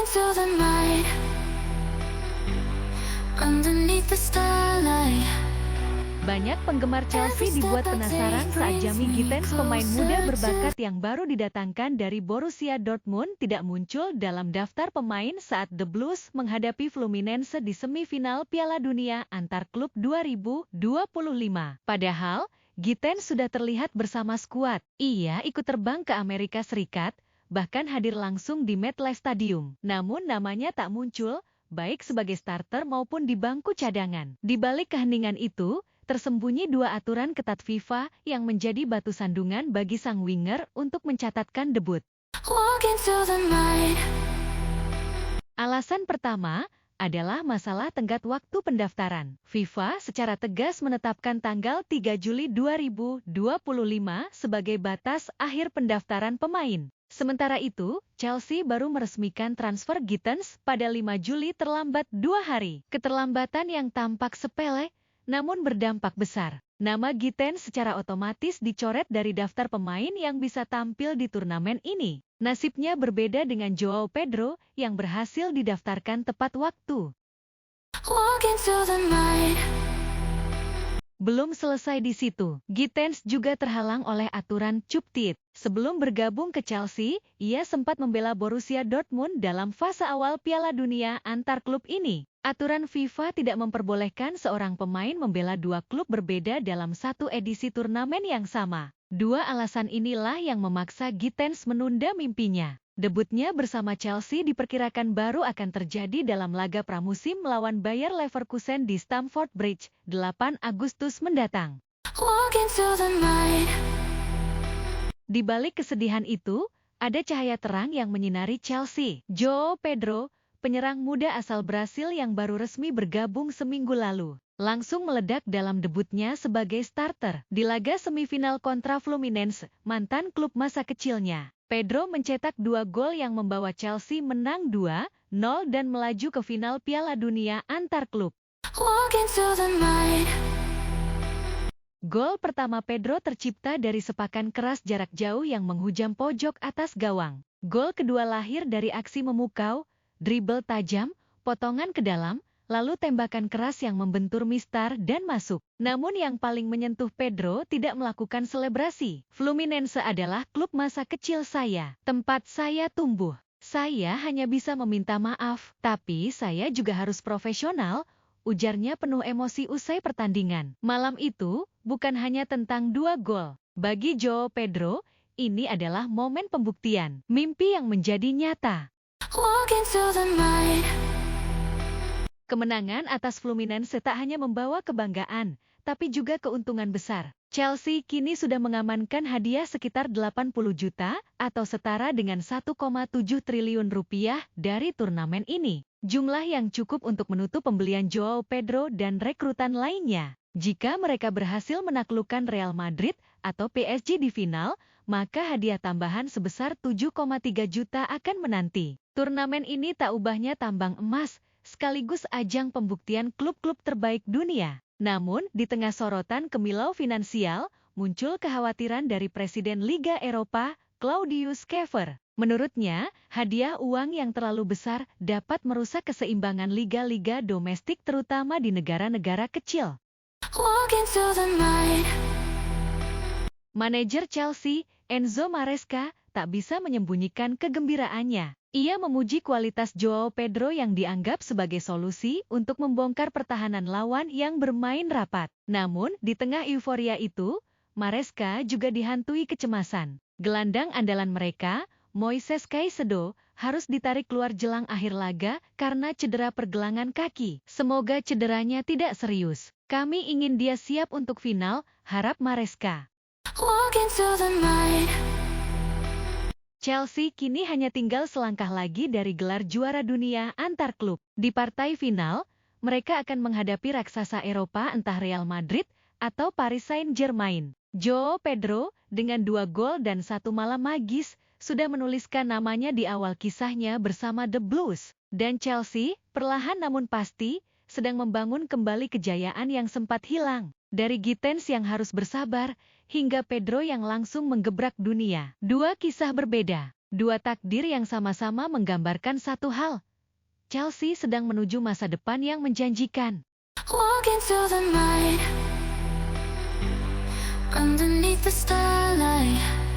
into the night, underneath the starlight. Banyak penggemar Chelsea dibuat penasaran saat Jamie Gittens, pemain muda berbakat yang baru didatangkan dari Borussia Dortmund, tidak muncul dalam daftar pemain saat The Blues menghadapi Fluminense di semifinal Piala Dunia antar klub 2025. Padahal, Gittens sudah terlihat bersama skuad. Ia ikut terbang ke Amerika Serikat, bahkan hadir langsung di MetLife Stadium. Namun namanya tak muncul, baik sebagai starter maupun di bangku cadangan. Di balik keheningan itu, tersembunyi dua aturan ketat FIFA yang menjadi batu sandungan bagi sang winger untuk mencatatkan debut. Walk into the night. Alasan pertama adalah masalah tenggat waktu pendaftaran. FIFA secara tegas menetapkan tanggal 3 Juli 2025 sebagai batas akhir pendaftaran pemain. Sementara itu, Chelsea baru meresmikan transfer Gittens pada 5 Juli, terlambat 2 hari. Keterlambatan yang tampak sepele, namun berdampak besar. Nama Gittens secara otomatis dicoret dari daftar pemain yang bisa tampil di turnamen ini. Nasibnya berbeda dengan Joao Pedro yang berhasil didaftarkan tepat waktu. Walk into the night. Belum selesai di situ, Gittens juga terhalang oleh aturan cuptit. Sebelum bergabung ke Chelsea, ia sempat membela Borussia Dortmund dalam fase awal Piala Dunia antar klub ini. Aturan FIFA tidak memperbolehkan seorang pemain membela dua klub berbeda dalam satu edisi turnamen yang sama. Dua alasan inilah yang memaksa Gittens menunda mimpinya. Debutnya bersama Chelsea diperkirakan baru akan terjadi dalam laga pramusim melawan Bayer Leverkusen di Stamford Bridge, 8 Agustus mendatang. Walk into the night. Di balik kesedihan itu, ada cahaya terang yang menyinari Chelsea. Joao Pedro, penyerang muda asal Brasil yang baru resmi bergabung seminggu lalu, langsung meledak dalam debutnya sebagai starter di laga semifinal kontra Fluminense, mantan klub masa kecilnya. Pedro mencetak 2 gol yang membawa Chelsea menang 2-0 dan melaju ke final Piala Dunia antar klub. Walk into the night. Gol pertama Pedro tercipta dari sepakan keras jarak jauh yang menghujam pojok atas gawang. Gol kedua lahir dari aksi memukau, dribble tajam, potongan ke dalam, lalu tembakan keras yang membentur mistar dan masuk. Namun yang paling menyentuh Pedro tidak melakukan selebrasi. Fluminense adalah klub masa kecil saya, tempat saya tumbuh. Saya hanya bisa meminta maaf, tapi saya juga harus profesional, ujarnya penuh emosi usai pertandingan. Malam itu bukan hanya tentang 2 gol. Bagi Joao Pedro, ini adalah momen pembuktian, mimpi yang menjadi nyata. Walk into the night. Kemenangan atas Fluminense tak hanya membawa kebanggaan, tapi juga keuntungan besar. Chelsea kini sudah mengamankan hadiah sekitar 80 juta atau setara dengan 1,7 triliun rupiah dari turnamen ini. Jumlah yang cukup untuk menutup pembelian Joao Pedro dan rekrutan lainnya. Jika mereka berhasil menaklukkan Real Madrid atau PSG di final, maka hadiah tambahan sebesar 7,3 juta akan menanti. Turnamen ini tak ubahnya tambang emas, sekaligus ajang pembuktian klub-klub terbaik dunia. Namun, di tengah sorotan kemilau finansial, muncul kekhawatiran dari Presiden Liga Eropa, Claudius Schäfer. Menurutnya, hadiah uang yang terlalu besar dapat merusak keseimbangan liga-liga domestik terutama di negara-negara kecil. Walk into the night. Manajer Chelsea, Enzo Maresca, tak bisa menyembunyikan kegembiraannya. Ia memuji kualitas Joao Pedro yang dianggap sebagai solusi untuk membongkar pertahanan lawan yang bermain rapat. Namun, di tengah euforia itu, Maresca juga dihantui kecemasan. Gelandang andalan mereka, Moises Caicedo, harus ditarik keluar jelang akhir laga karena cedera pergelangan kaki. Semoga cederanya tidak serius. Kami ingin dia siap untuk final, harap Maresca. Walk into the night. Chelsea kini hanya tinggal selangkah lagi dari gelar juara dunia antar klub. Di partai final, mereka akan menghadapi raksasa Eropa entah Real Madrid atau Paris Saint-Germain. Joao Pedro, dengan 2 gol dan 1 malam magis, sudah menuliskan namanya di awal kisahnya bersama The Blues. Dan Chelsea, perlahan namun pasti, sedang membangun kembali kejayaan yang sempat hilang. Dari Gittens yang harus bersabar, hingga Pedro yang langsung menggebrak dunia. Dua kisah berbeda. Dua takdir yang sama-sama menggambarkan satu hal. Chelsea sedang menuju masa depan yang menjanjikan. Walk into the night. Underneath the starlight.